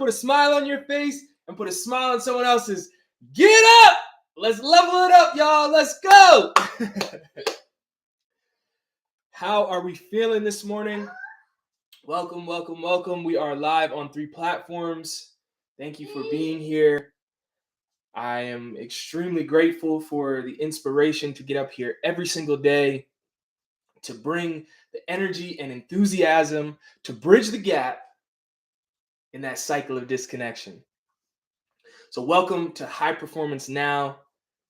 put a smile on your face and put a smile on someone else's. Get up! Let's level it up, y'all. Let's go! How are we feeling this morning? Welcome, welcome, welcome. We are live on 3 platforms. Thank you for being here. I am extremely grateful for the inspiration to get up here every single day to bring the energy and enthusiasm to bridge the gap in that cycle of disconnection. So welcome to High Performance Now.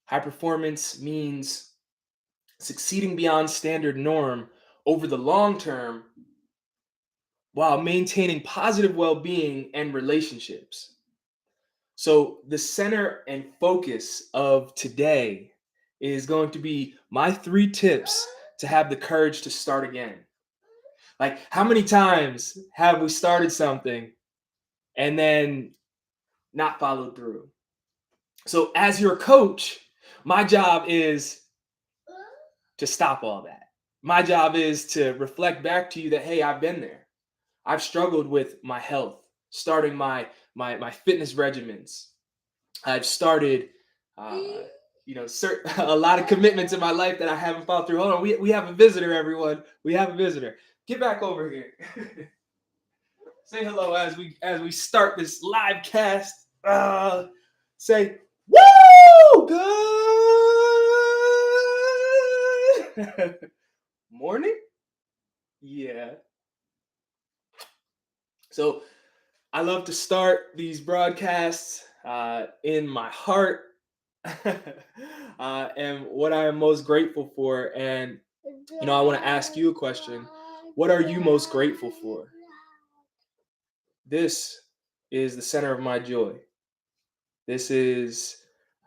High performance means succeeding beyond standard norm over the long term while maintaining positive well-being and relationships. So the center and focus of today is going to be my 3 tips to have the courage to start again. Like, how many times have we started something and then not followed through? So as your coach, my job is to stop all that. My job is to reflect back to you that, hey, I've been there. I've struggled with my health, starting my fitness regimens. I've started, a lot of commitments in my life that I haven't followed through. Hold on, we have a visitor, everyone. We have a visitor. Get back over here. Say hello as we start this live cast. Say, woo! Good morning? Yeah. So I love to start these broadcasts in my heart and what I am most grateful for. And, I want to ask you a question. What are you most grateful for? This is the center of my joy. This is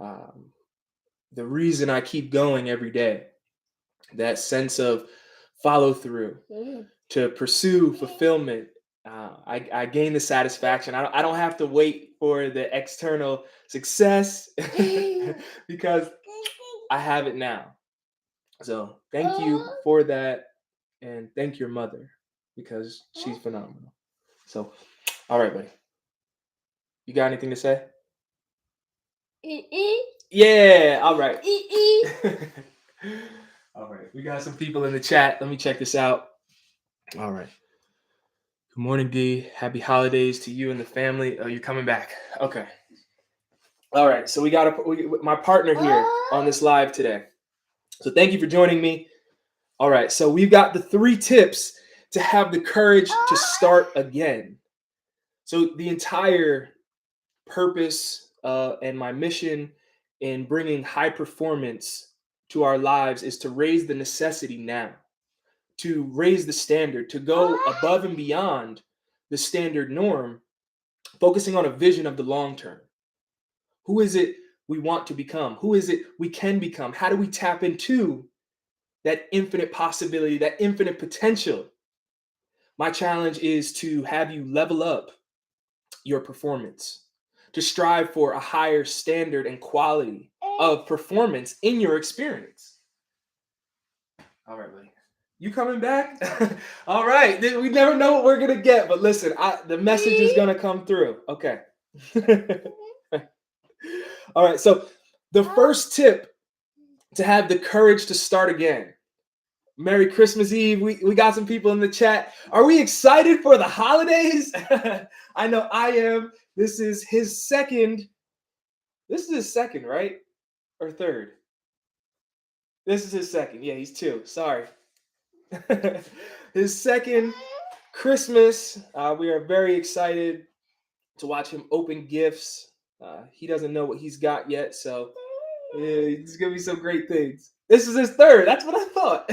the reason I keep going every day. That sense of follow through, to pursue fulfillment. I gain the satisfaction. I don't have to wait for the external success because I have it now. So thank you for that. And thank your mother because she's phenomenal. So, all right, buddy. You got anything to say? Yeah, all right. All right, we got some people in the chat. Let me check this out. All right. Good morning, D. Happy holidays to you and the family. Oh, you're coming back. Okay. All right, so we got my partner here on this live today. So thank you for joining me. All right, so we've got the 3 tips to have the courage to start again. So the entire purpose and my mission in bringing high performance to our lives is to raise the necessity now, to raise the standard, to go above and beyond the standard norm, focusing on a vision of the long term. Who is it we want to become? Who is it we can become? How do we tap into that infinite possibility, that infinite potential? My challenge is to have you level up your performance, to strive for a higher standard and quality of performance in your experience. All right, buddy. You coming back? All right. We never know what we're going to get, but listen, the message is going to come through. Okay. All right. So the first tip to have the courage to start again. Merry Christmas Eve. We got some people in the chat. Are we excited for the holidays? I know I am. This is his second, right? Or third? This is his second. Yeah, he's 2. Sorry. His second Christmas. We are very excited to watch him open gifts. He doesn't know what he's got yet, so it's going to be some great things. This is his third. That's what I thought.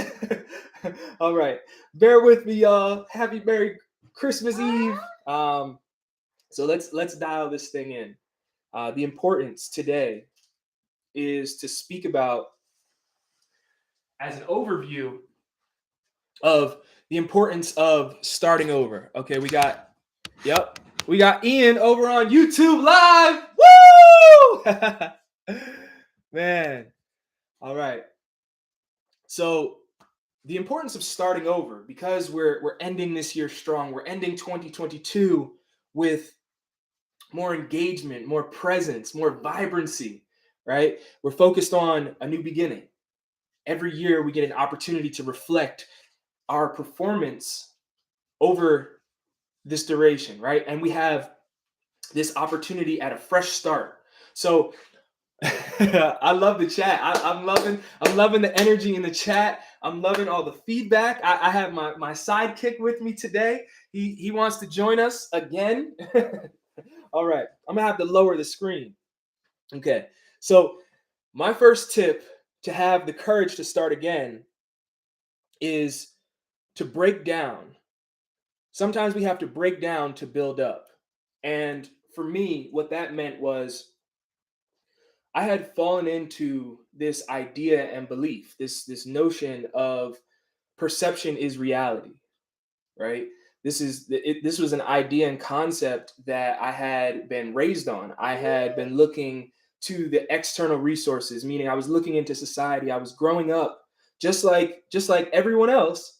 All right. Bear with me, y'all. Happy Merry Christmas Eve. So let's dial this thing in. The importance today is to speak about, as an overview, of the importance of starting over. Okay, we got Ian over on YouTube Live. Woo! Man. All right. So the importance of starting over, because we're ending this year strong. We're ending 2022 with more engagement, more presence, more vibrancy, right? We're focused on a new beginning. Every year we get an opportunity to reflect our performance over this duration, right? And we have this opportunity at a fresh start. So I love the chat. I'm loving the energy in the chat. I'm loving all the feedback. I have my sidekick with me today. He wants to join us again. All right, I'm gonna have to lower the screen. Okay, so my first tip to have the courage to start again is to break down. Sometimes we have to break down to build up. And for me, what that meant was I had fallen into this idea and belief, this notion of perception is reality, right? This was an idea and concept that I had been raised on. I had been looking to the external resources, meaning I was looking into society. I was growing up just like everyone else.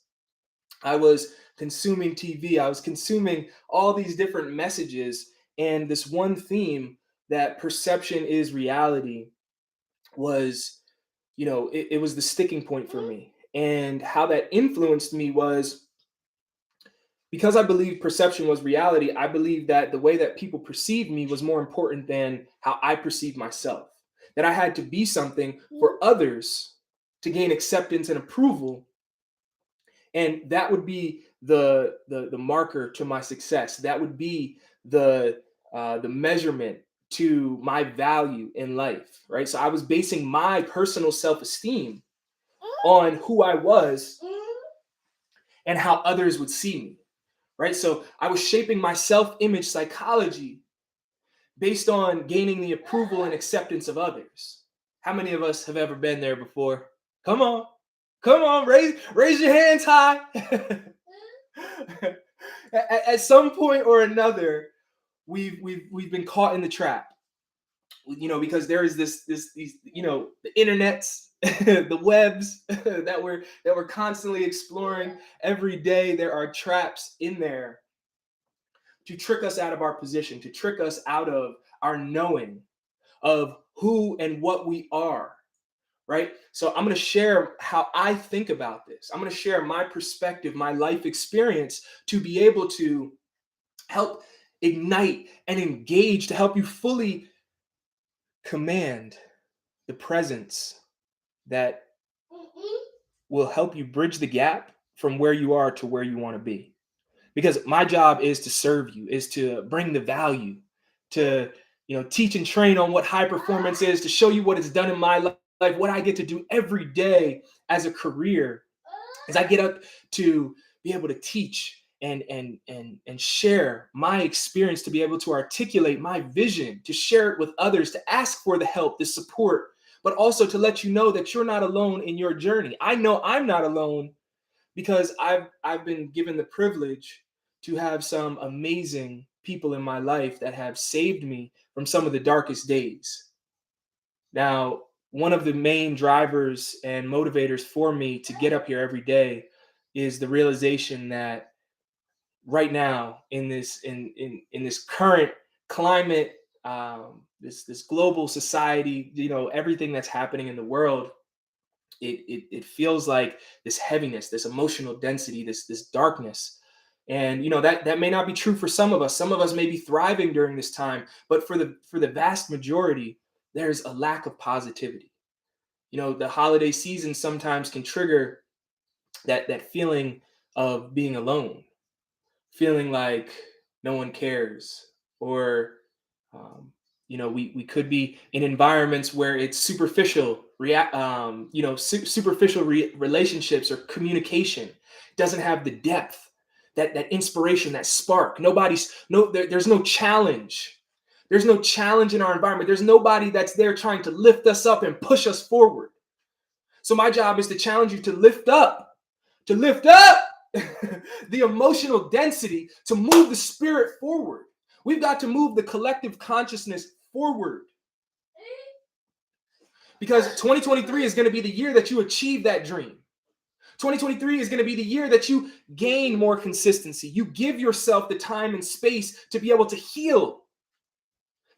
I was consuming TV. I was consuming all these different messages, and this one theme that perception is reality was, it was the sticking point for me. And how that influenced me was because I believed perception was reality. I believed that the way that people perceived me was more important than how I perceived myself. That I had to be something for others to gain acceptance and approval, and that would be the marker to my success. That would be the measurement to my value in life, right? So I was basing my personal self-esteem on who I was and how others would see me, right? So I was shaping my self-image psychology based on gaining the approval and acceptance of others. How many of us have ever been there before? Come on. Come on, raise your hands high. At some point or another, we've been caught in the trap. Because there is these the internets, the webs that we're constantly exploring every day. There are traps in there to trick us out of our position, to trick us out of our knowing of who and what we are, right? So I'm going to share how I think about this. I'm going to share my perspective, my life experience, to be able to help ignite and engage, to help you fully command the presence that will help you bridge the gap from where you are to where you want to be. Because my job is to serve you, is to bring the value, to teach and train on what high performance is, to show you what it's done in my life, what I get to do every day as a career, as I get up to be able to teach and share my experience, to be able to articulate my vision, to share it with others, to ask for the help, the support, but also to let you know that you're not alone in your journey. I know I'm not alone because I've been given the privilege to have some amazing people in my life that have saved me from some of the darkest days. Now, one of the main drivers and motivators for me to get up here every day is the realization that right now in this current climate, this global society, everything that's happening in the world, it feels like this heaviness, this emotional density, this darkness. And that may not be true for some of us. Some of us may be thriving during this time, but for the vast majority, there's a lack of positivity. The holiday season sometimes can trigger that feeling of being alone, feeling like no one cares, or we could be in environments where it's superficial superficial relationships, or communication doesn't have the depth, that inspiration, that spark. There's no challenge. There's no challenge in our environment. There's nobody that's there trying to lift us up and push us forward. So my job is to challenge you to lift up the emotional density, to move the spirit forward. We've got to move the collective consciousness forward. Because 2023 is going to be the year that you achieve that dream. 2023 is going to be the year that you gain more consistency. You give yourself the time and space to be able to heal.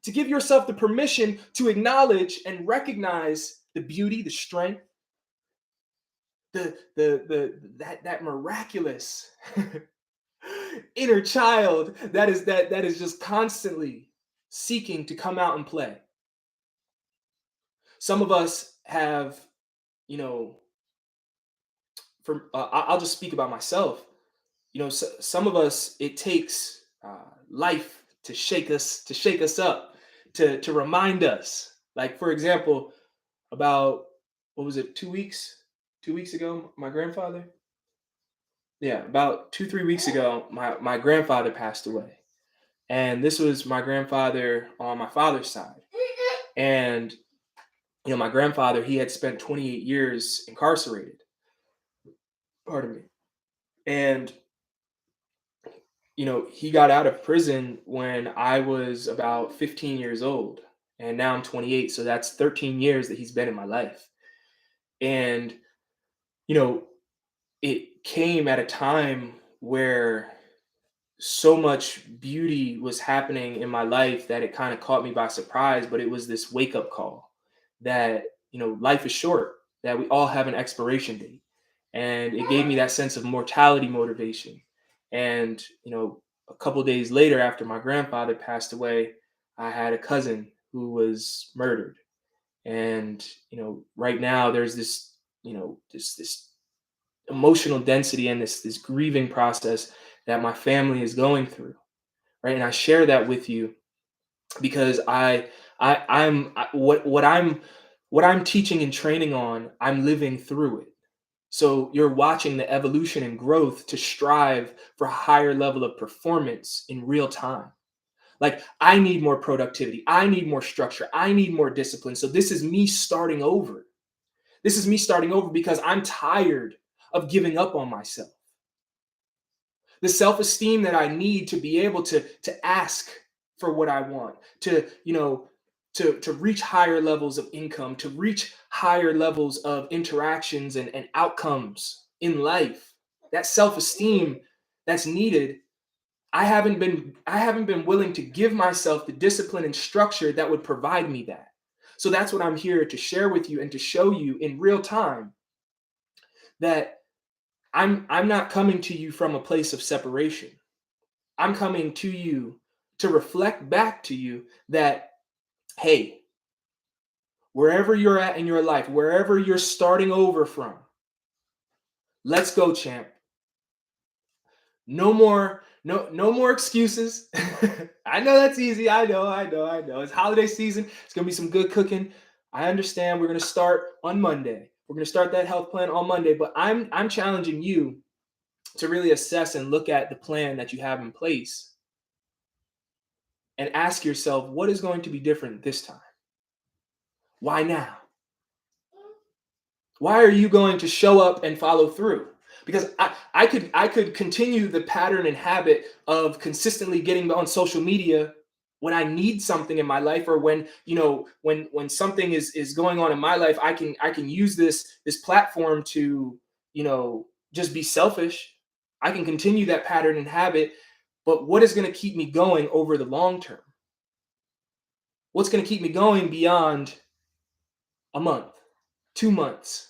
to give yourself the permission to acknowledge and recognize the beauty, the strength, that miraculous inner child that is just constantly seeking to come out and play. Some of us have, you know, I'll just speak about myself. Some of us, it takes life to shake us up, to remind us. Like, for example, about, what was it, 2 weeks, 2 weeks ago, my grandfather. Yeah, about 2, 3 weeks ago, my grandfather passed away, and this was my grandfather on my father's side. And my grandfather, he had spent 28 years incarcerated. Pardon me. And he got out of prison when I was about 15 years old, and now I'm 28, so that's 13 years that he's been in my life. And you know, it came at a time where so much beauty was happening in my life that it kind of caught me by surprise, but it was this wake up call that, life is short, that we all have an expiration date. And it gave me that sense of mortality motivation. And, a couple days later, after my grandfather passed away, I had a cousin who was murdered. And, right now there's this, this emotional density and this grieving process that my family is going through, right? And I share that with you because what I'm teaching and training on, I'm living through it. So you're watching the evolution and growth to strive for a higher level of performance in real time. Like, I need more productivity, I need more structure, I need more discipline. So this is me starting over. This is me starting over because I'm tired of giving up on myself. The self-esteem that I need to be able to ask for what I want, to reach higher levels of income, to reach higher levels of interactions and outcomes in life. That self-esteem that's needed, I haven't been willing to give myself the discipline and structure that would provide me that. So that's what I'm here to share with you and to show you in real time, that I'm not coming to you from a place of separation. I'm coming to you to reflect back to you that, hey, wherever you're at in your life, wherever you're starting over from, let's go, champ. No more, no more excuses. I know that's easy. I know. It's holiday season. It's gonna be some good cooking. I understand. We're gonna start on Monday. We're gonna start that health plan on Monday. But I'm challenging you to really assess and look at the plan that you have in place and ask yourself, what is going to be different this time? Why now? Why are you going to show up and follow through? Because I could continue the pattern and habit of consistently getting on social media when I need something in my life, or when when something is going on in my life. I can use this platform to just be selfish. I can continue that pattern and habit, but what is going to keep me going over the long term? What's going to keep me going beyond a month, 2 months?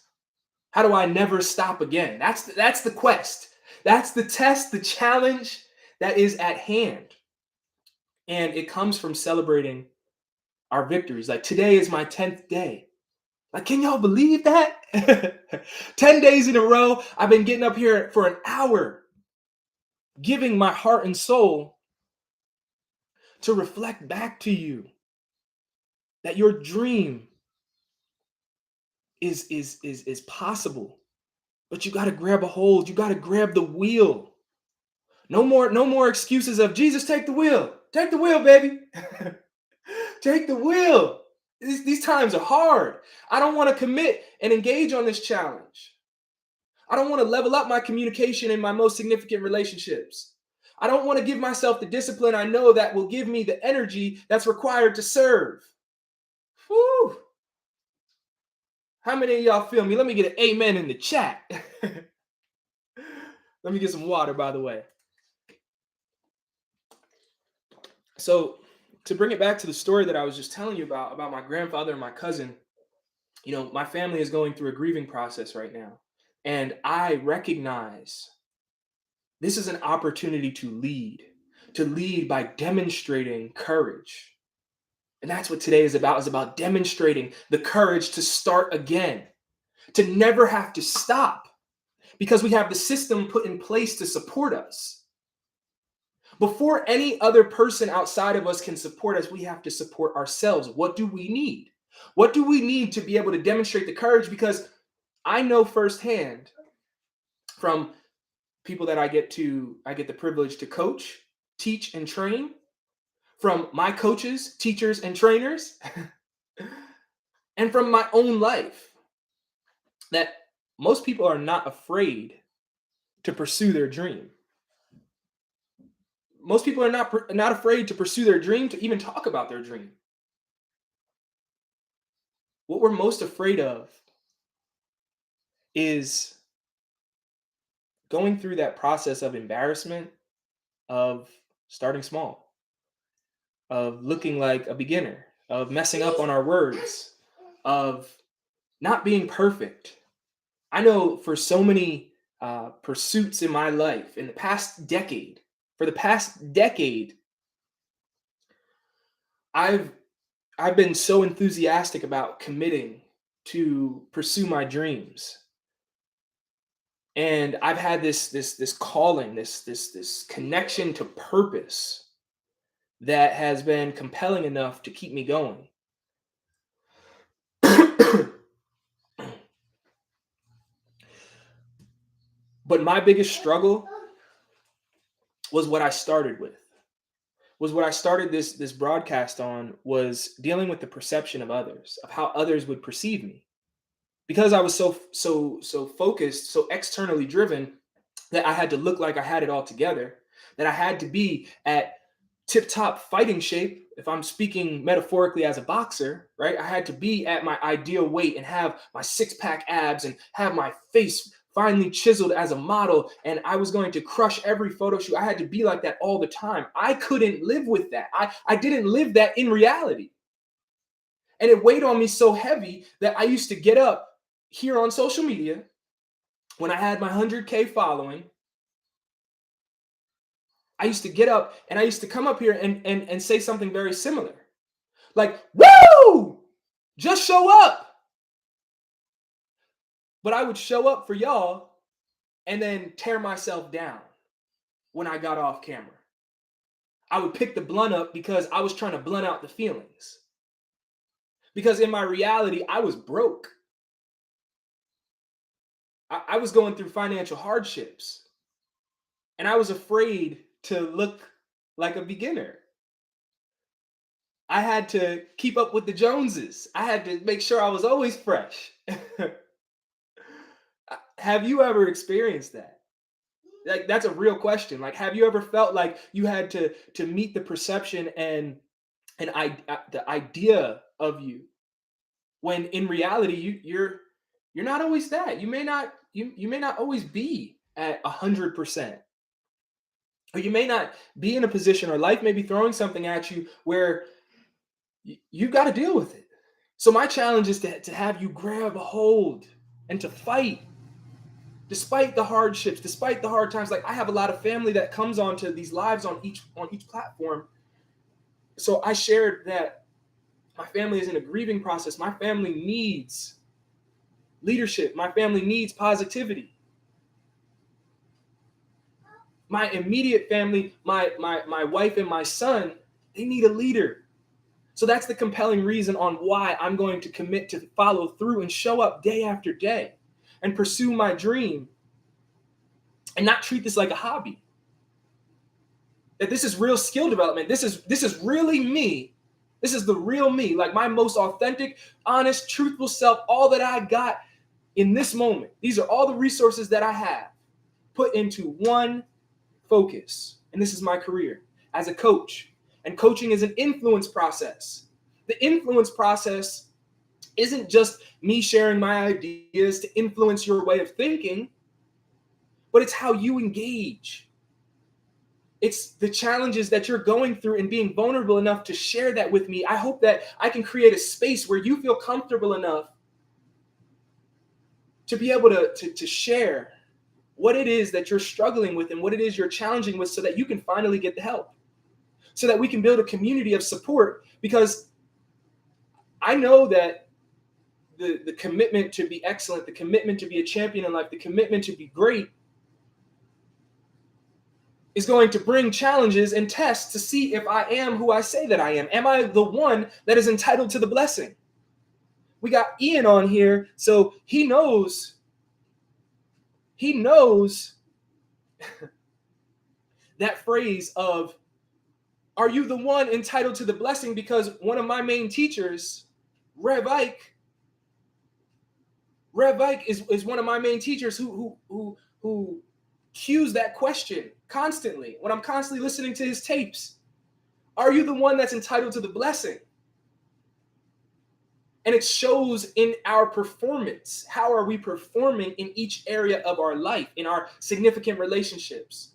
How do I never stop again? That's the quest. That's the test, the challenge that is at hand. And it comes from celebrating our victories. Like, today is my 10th day. Like, can y'all believe that? 10 days in a row, I've been getting up here for an hour, giving my heart and soul to reflect back to you that your dream is possible. But you got to grab a hold. You got to grab the wheel. No more excuses of, Jesus, take the wheel. Take the wheel, baby. Take the wheel. These times are hard. I don't want to commit and engage on this challenge. I don't want to level up my communication in my most significant relationships. I don't want to give myself the discipline I know that will give me the energy that's required to serve. Whew. How many of y'all feel me? Let me get an amen in the chat. Let me get some water, by the way. So, to bring it back to the story that I was just telling you about my grandfather and my cousin, my family is going through a grieving process right now. And I recognize this is an opportunity to lead by demonstrating courage. And that's what today is about demonstrating the courage to start again, to never have to stop, because we have the system put in place to support us. Before any other person outside of us can support us, we have to support ourselves. What do we need? What do we need to be able to demonstrate the courage? Because I know firsthand from people that I get the privilege to coach, teach, and train, from my coaches, teachers, and trainers, and from my own life, that most people are not afraid to pursue their dream. Most people are not afraid to pursue their dream, to even talk about their dream. What we're most afraid of is going through that process of embarrassment, of starting small, of looking like a beginner, of messing up on our words, of not being perfect. I know for so many pursuits in my life, for the past decade, I've been so enthusiastic about committing to pursue my dreams. And I've had this calling, this connection to purpose that has been compelling enough to keep me going. But my biggest struggle was what I started with. This broadcast on, was dealing with the perception of others, of how others would perceive me. Because I was so focused, so externally driven, that I had to look like I had it all together, that I had to be at tip-top fighting shape, if I'm speaking metaphorically as a boxer, right? I had to be at my ideal weight and have my six-pack abs and have my face finely chiseled as a model, and I was going to crush every photo shoot. I had to be like that all the time. I couldn't live with that. I didn't live that in reality. And it weighed on me so heavy that I used to get up here on social media when I had my 100K following. I used to get up and I used to come up here and say something very similar. Like, woo! Just show up. But I would show up for y'all and then tear myself down when I got off camera. I would pick the blunt up because I was trying to blunt out the feelings. Because in my reality, I was broke. I was going through financial hardships. And I was afraid to look like a beginner. I had to keep up with the Joneses. I had to make sure I was always fresh. Have you ever experienced that? Like, that's a real question. Like, have you ever felt like you had to meet the perception and the idea of you, when in reality you're not always that. You may not always be at 100%. Or you may not be in a position, or life may be throwing something at you where you've got to deal with it. So my challenge is to have you grab a hold and to fight despite the hardships, despite the hard times. Like, I have a lot of family that comes onto these lives on each platform. So I shared that my family is in a grieving process. My family needs leadership. My family needs positivity. My immediate family, my wife and my son, they need a leader. So that's the compelling reason on why I'm going to commit to follow through and show up day after day and pursue my dream and not treat this like a hobby. That this is real skill development. This is really me. This is the real me, like my most authentic, honest, truthful self, all that I got in this moment. These are all the resources that I have put into one focus. And this is my career as a coach. And coaching is an influence process. The influence process isn't just me sharing my ideas to influence your way of thinking, but it's how you engage. It's the challenges that you're going through and being vulnerable enough to share that with me. I hope that I can create a space where you feel comfortable enough to be able to share what it is that you're struggling with and what it is you're challenging with, so that you can finally get the help, so that we can build a community of support. Because I know that the commitment to be excellent, the commitment to be a champion in life, the commitment to be great is going to bring challenges and tests to see if I am who I say that I am. Am I the one that is entitled to the blessing? We got Ian on here, so he knows that phrase of, are you the one entitled to the blessing? Because one of my main teachers, Rev Ike is one of my main teachers who cues that question constantly when I'm constantly listening to his tapes. Are you the one that's entitled to the blessing? And it shows in our performance. How are we performing in each area of our life, in our significant relationships,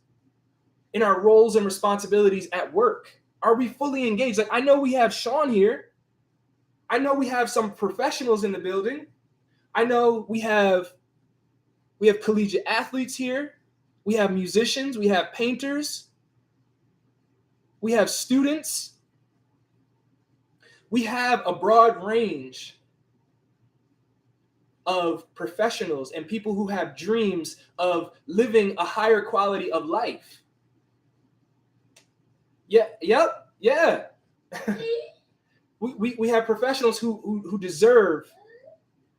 in our roles and responsibilities at work? Are we fully engaged? Like, I know we have Sean here. I know we have some professionals in the building. I know we have collegiate athletes here. We have musicians. We have painters. We have students. We have a broad range of professionals and people who have dreams of living a higher quality of life. Yeah, yep, yeah. we have professionals who deserve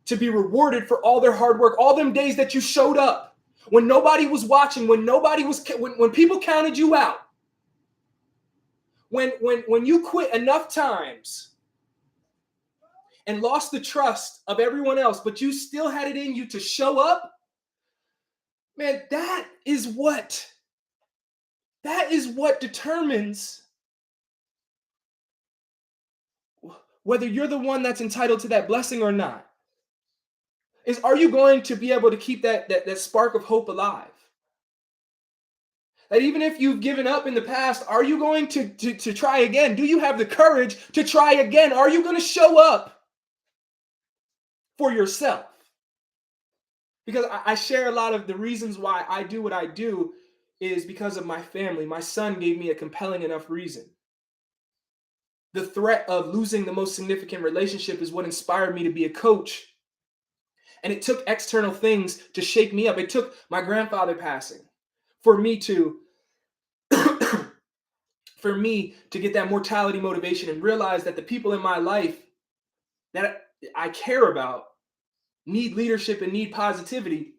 to be rewarded for all their hard work, all them days that you showed up when nobody was watching, when people counted you out, when you quit enough times and lost the trust of everyone else, but you still had it in you to show up. Man, that is what determines whether you're the one that's entitled to that blessing or not. Is, are you going to be able to keep that spark of hope alive? That even if you've given up in the past, are you going to try again? Do you have the courage to try again? Are you going to show up for yourself? Because I share a lot of the reasons why I do what I do is because of my family. My son gave me a compelling enough reason. The threat of losing the most significant relationship is what inspired me to be a coach. And it took external things to shake me up. It took my grandfather passing for me to get that mortality motivation and realize that the people in my life that I care about need leadership and need positivity.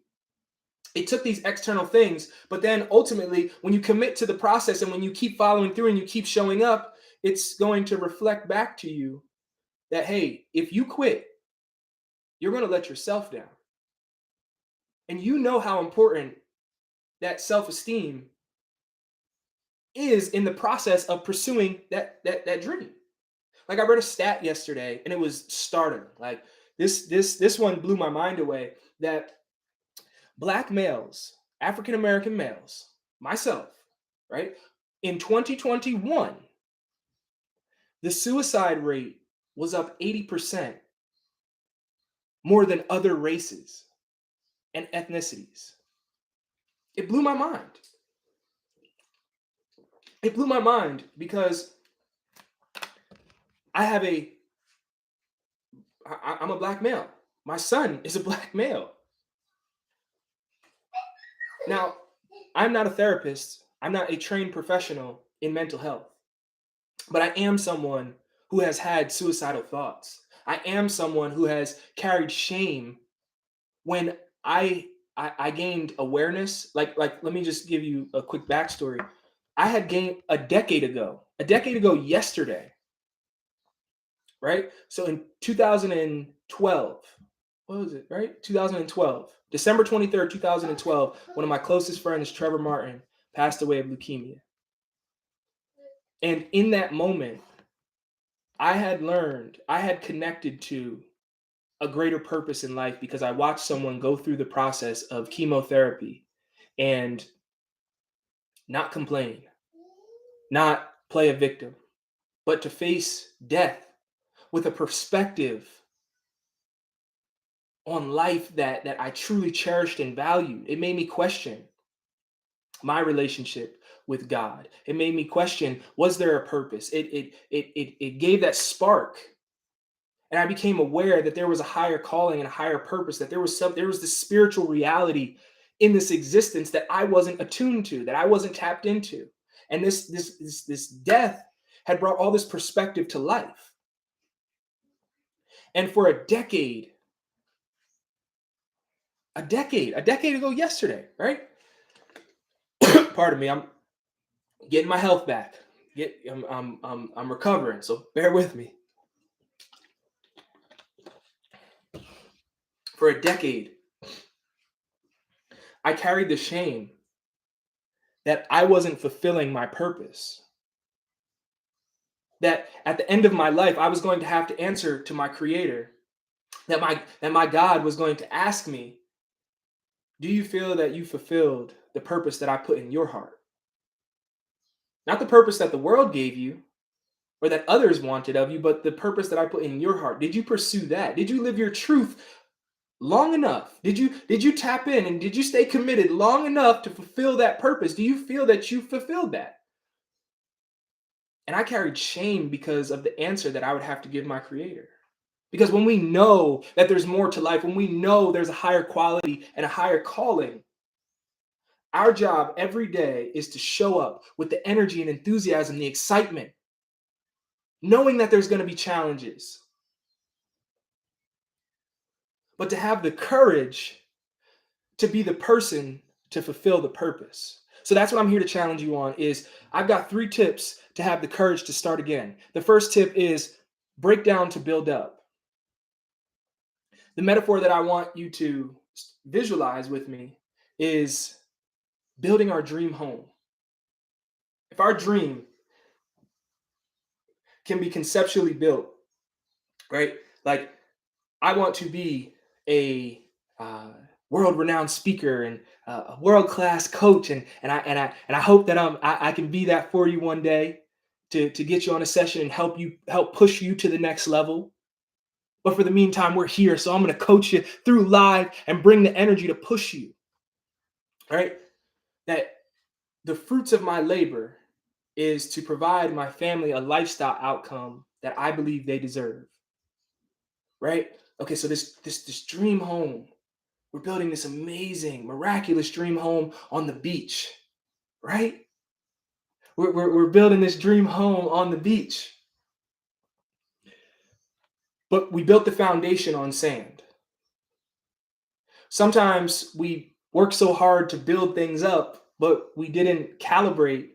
It took these external things, but then ultimately, when you commit to the process and when you keep following through and you keep showing up, it's going to reflect back to you that, hey, if you quit, you're going to let yourself down. And you know how important that self-esteem is in the process of pursuing that dream. Like, I read a stat yesterday and it was startling. Like, this one blew my mind away, that Black males, African American males, myself, right? In 2021, the suicide rate was up 80% more than other races and ethnicities. It blew my mind. It blew my mind because I'm a Black male. My son is a Black male. Now, I'm not a therapist. I'm not a trained professional in mental health. But I am someone who has had suicidal thoughts. I am someone who has carried shame when I gained awareness. Like let me just give you a quick backstory. I had gained a decade ago yesterday, right? So in 2012, what was it, right? 2012, December 23rd, 2012, one of my closest friends, Trevor Martin, passed away of leukemia. And in that moment, I had connected to a greater purpose in life because I watched someone go through the process of chemotherapy and not complain, not play a victim, but to face death with a perspective on life that I truly cherished and valued. It made me question my relationship with God. It made me question, was there a purpose? It gave that spark. And I became aware that there was a higher calling and a higher purpose, that there was this spiritual reality in this existence that I wasn't attuned to, that I wasn't tapped into. And this death had brought all this perspective to life. And for a decade ago yesterday, right? Pardon me, I'm getting my health back. I'm recovering, so bear with me. For a decade, I carried the shame that I wasn't fulfilling my purpose. That at the end of my life, I was going to have to answer to my creator. That my God was going to ask me, do you feel that you fulfilled the purpose that I put in your heart? Not the purpose that the world gave you or that others wanted of you, but the purpose that I put in your heart. Did you pursue that? Did you live your truth long enough? Did you tap in and did you stay committed long enough to fulfill that purpose? Do you feel that you fulfilled that? And I carried shame because of the answer that I would have to give my creator. Because when we know that there's more to life, when we know there's a higher quality and a higher calling, our job every day is to show up with the energy and enthusiasm, the excitement, knowing that there's going to be challenges, but to have the courage to be the person to fulfill the purpose. So that's what I'm here to challenge you on is I've got 3 tips to have the courage to start again. The first tip is break down to build up. The metaphor that I want you to visualize with me is building our dream home. If our dream can be conceptually built, right? Like I want to be a world-renowned speaker and a world-class coach, and I hope that I can be that for you one day to get you on a session and help push you to the next level. But for the meantime, we're here, so I'm going to coach you through live and bring the energy to push you. Right? That the fruits of my labor is to provide my family a lifestyle outcome that I believe they deserve. Right? Okay, so this dream home, we're building this amazing, miraculous dream home on the beach, right? We're building this dream home on the beach. But we built the foundation on sand. Sometimes we work so hard to build things up, but we didn't calibrate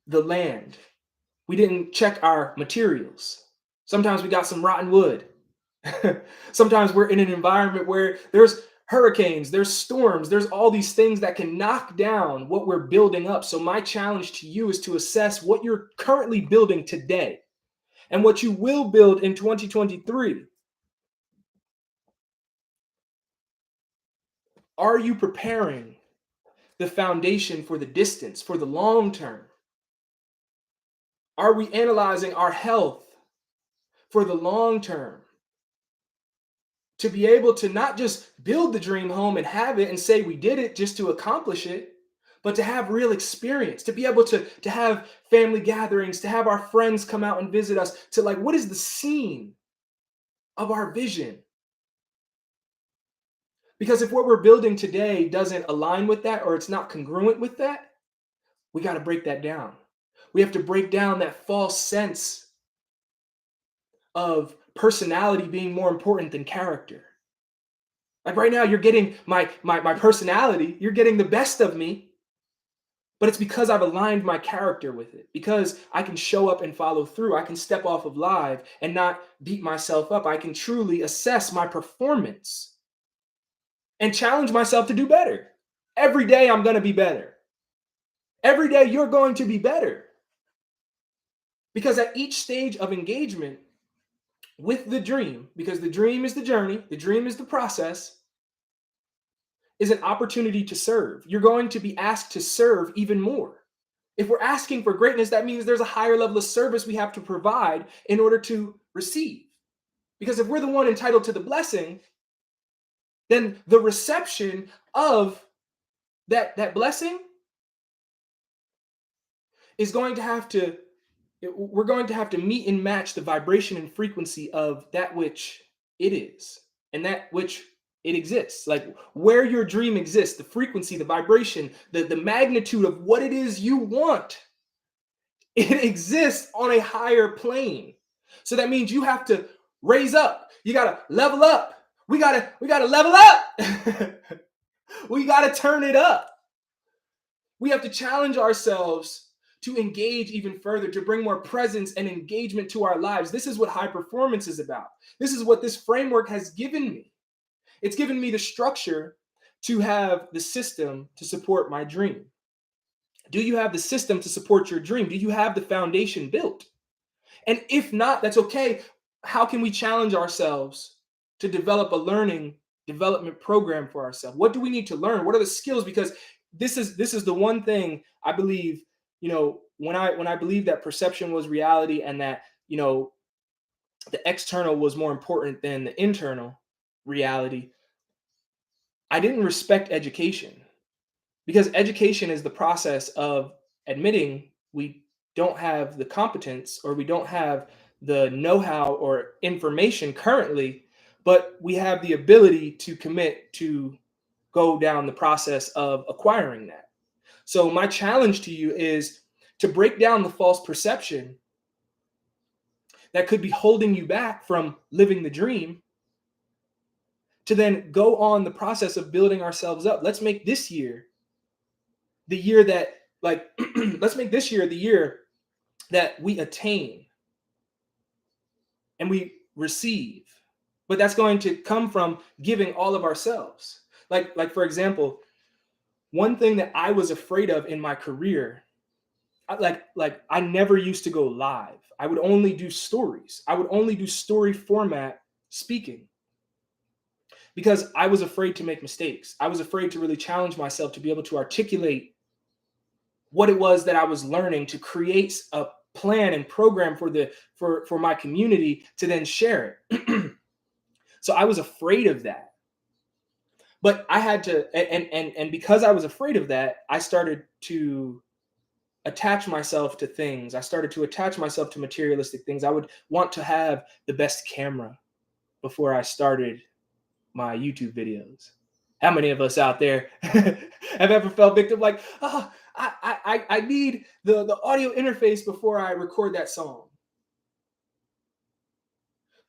the land. We didn't check our materials. Sometimes we got some rotten wood. Sometimes we're in an environment where there's hurricanes, there's storms, there's all these things that can knock down what we're building up. So my challenge to you is to assess what you're currently building today and what you will build in 2023. Are you preparing the foundation for the distance, for the long term? Are we analyzing our health for the long term? To be able to not just build the dream home and have it and say we did it just to accomplish it, but to have real experience, to be able to have family gatherings, to have our friends come out and visit us, to like, what is the scene of our vision? Because if what we're building today doesn't align with that or it's not congruent with that, we got to break that down. We have to break down that false sense of personality being more important than character. Like right now, you're getting my personality, you're getting the best of me, but it's because I've aligned my character with it. Because I can show up and follow through. I can step off of live and not beat myself up. I can truly assess my performance and challenge myself to do better. Every day I'm going to be better. Every day you're going to be better. Because at each stage of engagement with the dream, because the dream is the journey, the dream is the process, is an opportunity to serve. You're going to be asked to serve even more. If we're asking for greatness, that means there's a higher level of service we have to provide in order to receive. Because if we're the one entitled to the blessing, then the reception of that blessing is going to have to, we're going to have to meet and match the vibration and frequency of that which it is and that which it exists. Like where your dream exists, the frequency, the vibration, the magnitude of what it is you want, it exists on a higher plane. So that means you have to raise up. You got to level up. We got to level up. We got to turn it up. We have to challenge ourselves to engage even further, to bring more presence and engagement to our lives. This is what high performance is about. This is what this framework has given me. It's given me the structure to have the system to support my dream. Do you have the system to support your dream? Do you have the foundation built? And if not, that's okay. How can we challenge ourselves to develop a learning development program for ourselves? What do we need to learn? What are the skills? Because this is the one thing I believe, when I believe that perception was reality and that, the external was more important than the internal reality, I didn't respect education. Because education is the process of admitting we don't have the competence or we don't have the know-how or information currently, but we have the ability to commit to go down the process of acquiring that. So my challenge to you is to break down the false perception that could be holding you back from living the dream, to then go on the process of building ourselves up. Let's make this year the year that, let's make this year the year that we attain and we receive. But that's going to come from giving all of ourselves. Like for example, one thing that I was afraid of in my career, I never used to go live. I would only do stories. I would only do story format speaking because I was afraid to make mistakes. I was afraid to really challenge myself to be able to articulate what it was that I was learning, to create a plan and program for my community to then share it. So I was afraid of that. But I had to, and because I was afraid of that, I started to attach myself to things. I started to attach myself to materialistic things. I would want to have the best camera before I started my YouTube videos. How many of us out there have ever felt victim like, oh, I need the audio interface before I record that song?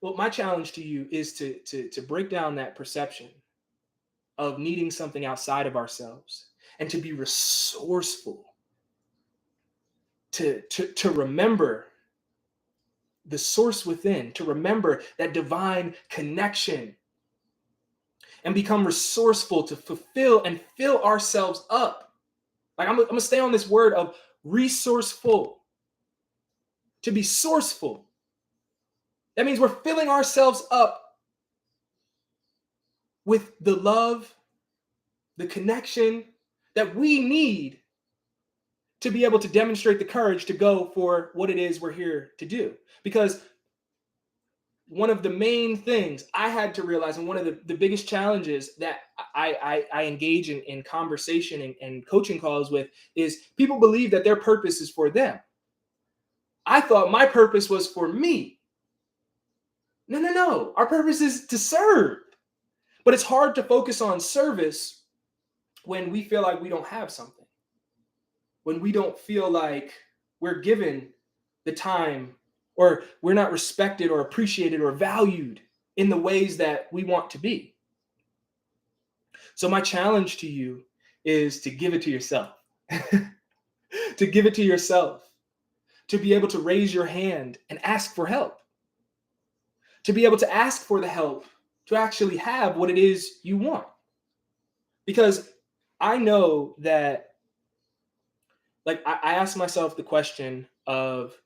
Well, my challenge to you is to break down that perception of needing something outside of ourselves and to be resourceful, to remember the source within, to remember that divine connection and become resourceful to fulfill and fill ourselves up. Like I'm gonna stay on this word of resourceful, to be sourceful. That means we're filling ourselves up with the love, the connection that we need to be able to demonstrate the courage to go for what it is we're here to do. Because one of the main things I had to realize, and one of the biggest challenges that I engage in conversation and coaching calls with, is people believe that their purpose is for them. I thought my purpose was for me. No. Our purpose is to serve. But it's hard to focus on service when we feel like we don't have something, when we don't feel like we're given the time, or we're not respected or appreciated or valued in the ways that we want to be. So my challenge to you is to give it to yourself, to give it to yourself, to be able to raise your hand and ask for help, to be able to ask for the help to actually have what it is you want. Because I know that, like, I ask myself the question of,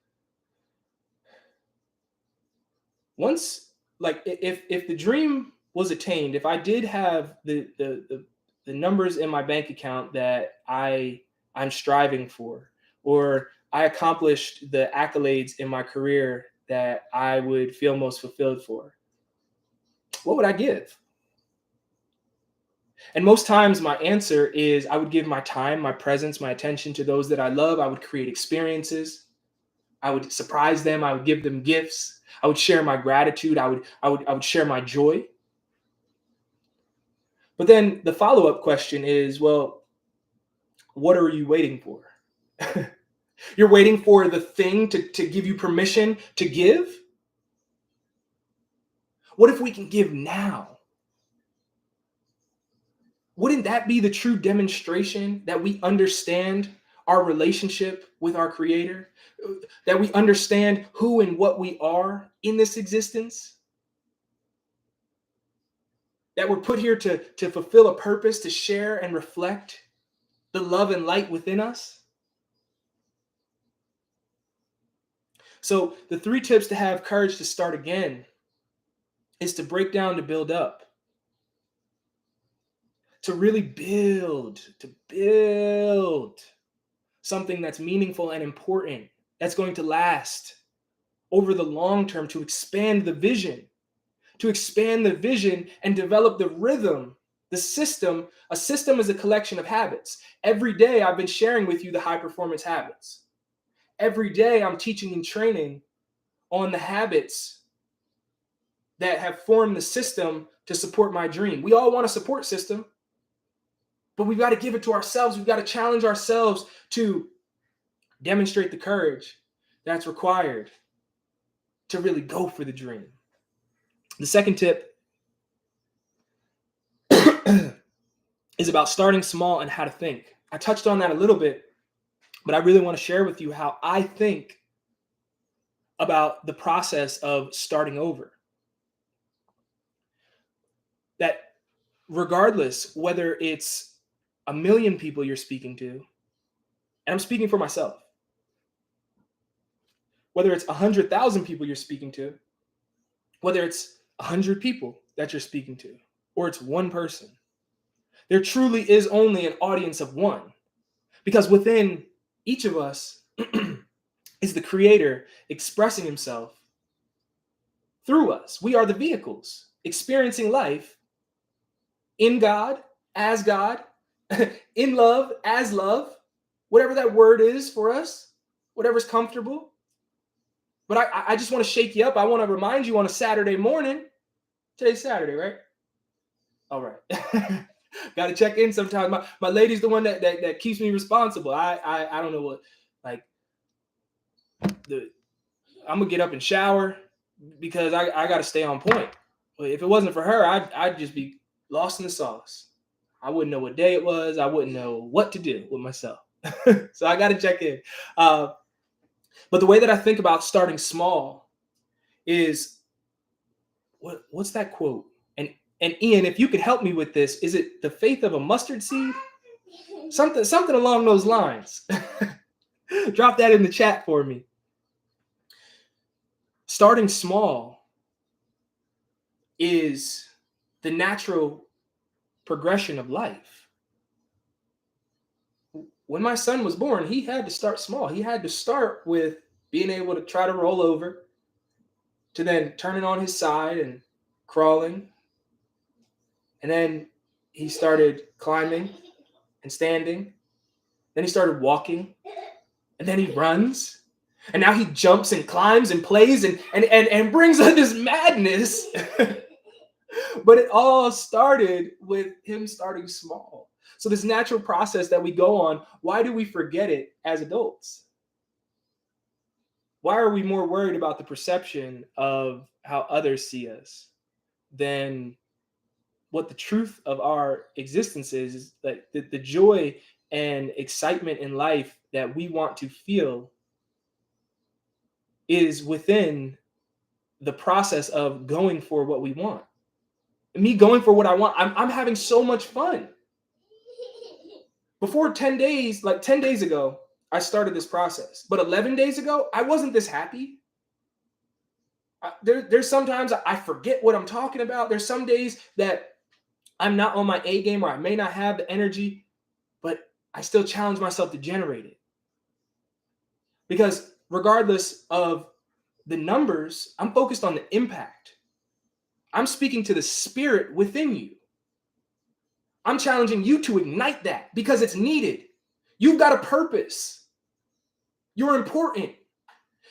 once, like, if the dream was attained, if I did have the numbers in my bank account that I'm striving for, or I accomplished the accolades in my career that I would feel most fulfilled for, what would I give? And most times my answer is I would give my time, my presence, my attention to those that I love. I would create experiences. I would surprise them. I would give them gifts. I would share my gratitude. I would share my joy. But then the follow-up question is, well, what are you waiting for? You're waiting for the thing to give you permission to give? What if we can give now? Wouldn't that be the true demonstration that we understand our relationship with our Creator? That we understand who and what we are in this existence? That we're put here to fulfill a purpose, to share and reflect the love and light within us? So, the 3 tips to have courage to start again is to break down to build up. To really build something that's meaningful and important, that's going to last over the long term, to expand the vision, and develop the rhythm, the system. A system is a collection of habits. Every day I've been sharing with you the high performance habits. Every day I'm teaching and training on the habits that have formed the system to support my dream. We all want a support system, but we've got to give it to ourselves. We've got to challenge ourselves to demonstrate the courage that's required to really go for the dream. The second tip is about starting small and how to think. I touched on that a little bit, but I really want to share with you how I think about the process of starting over. That regardless whether it's 1 million people you're speaking to, and I'm speaking for myself, whether it's 100,000 people you're speaking to, whether it's 100 people that you're speaking to, or it's one person, there truly is only an audience of one, because within each of us is the Creator expressing himself through us. We are the vehicles experiencing life in God, as God, in love, as love, whatever that word is for us, whatever's comfortable. But I just want to shake you up. I want to remind you on a Saturday morning. Today's Saturday, right? All right. Got to check in sometimes. My lady's the one that keeps me responsible. I don't know what, like, I'm gonna get up and shower because I got to stay on point. But if it wasn't for her, I'd just be lost in the sauce. I wouldn't know what day it was. I wouldn't know what to do with myself. So I got to check in. But the way that I think about starting small is, what's that quote? And Ian, if you could help me with this, is it the faith of a mustard seed? Something along those lines. Drop that in the chat for me. Starting small is the natural progression of life. When my son was born, he had to start small. He had to start with being able to try to roll over, to then turning on his side and crawling. And then he started climbing and standing. Then he started walking. And then he runs. And now he jumps and climbs and plays and brings on this madness. But it all started with him starting small. So this natural process that we go on, why do we forget it as adults? Why are we more worried about the perception of how others see us than what the truth of our existence is that the joy and excitement in life that we want to feel is within the process of going for what we want. Me going for what I want, I'm having so much fun. Before 10 days, like 10 days ago, I started this process. But 11 days ago, I wasn't this happy. There's sometimes I forget what I'm talking about. There's some days that I'm not on my A game, or I may not have the energy, but I still challenge myself to generate it. Because regardless of the numbers, I'm focused on the impact. I'm speaking to the spirit within you. I'm challenging you to ignite that because it's needed. You've got a purpose. You're important.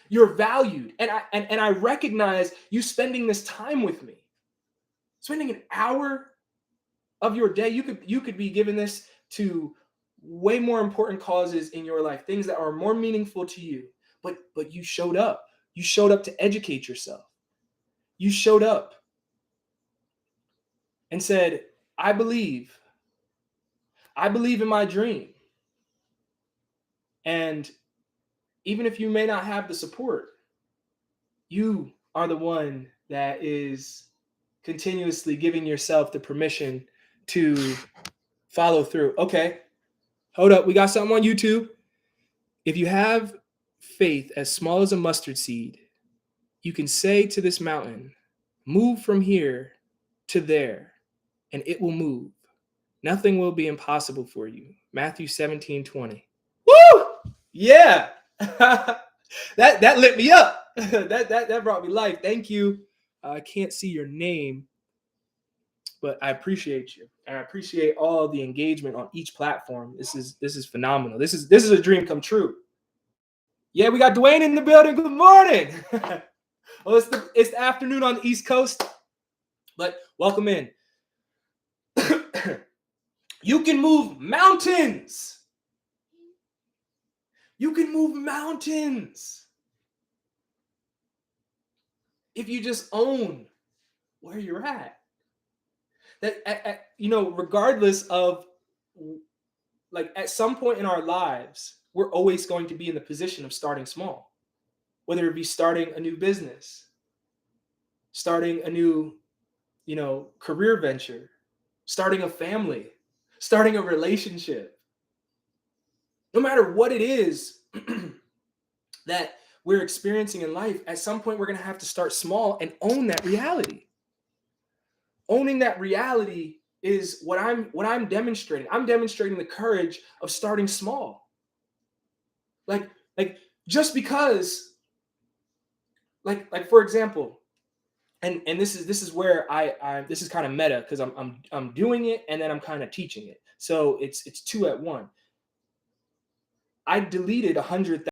You're valued. And I recognize you spending this time with me. Spending an hour of your day, you could be giving this to way more important causes in your life, things that are more meaningful to you. But you showed up. You showed up to educate yourself. You showed up and said, I believe in my dream. And even if you may not have the support, you are the one that is continuously giving yourself the permission to follow through. Okay, hold up. We got something on YouTube. If you have faith as small as a mustard seed, you can say to this mountain, move from here to there, and it will move. Nothing will be impossible for you. Matthew 17:20. Woo! Yeah. that lit me up. that brought me life. Thank you. I can't see your name, but I appreciate you. And I appreciate all the engagement on each platform. This is phenomenal. This is a dream come true. Yeah, we got Dwayne in the building. Good morning. Well, it's the afternoon on the East Coast, but welcome in. You can move mountains. You can move mountains if you just own where you're at. That regardless of, like, at some point in our lives, we're always going to be in the position of starting small, whether it be starting a new business, starting a new, career venture, starting a family, starting a relationship. No matter what it is that we're experiencing in life, at some point we're going to have to start small and own that reality. Owning that reality is what I'm demonstrating. I'm demonstrating the courage of starting small. Like just because, like for example, and this is where I this is kind of meta because I'm doing it and then I'm kind of teaching it. So it's two at one. I deleted 100,000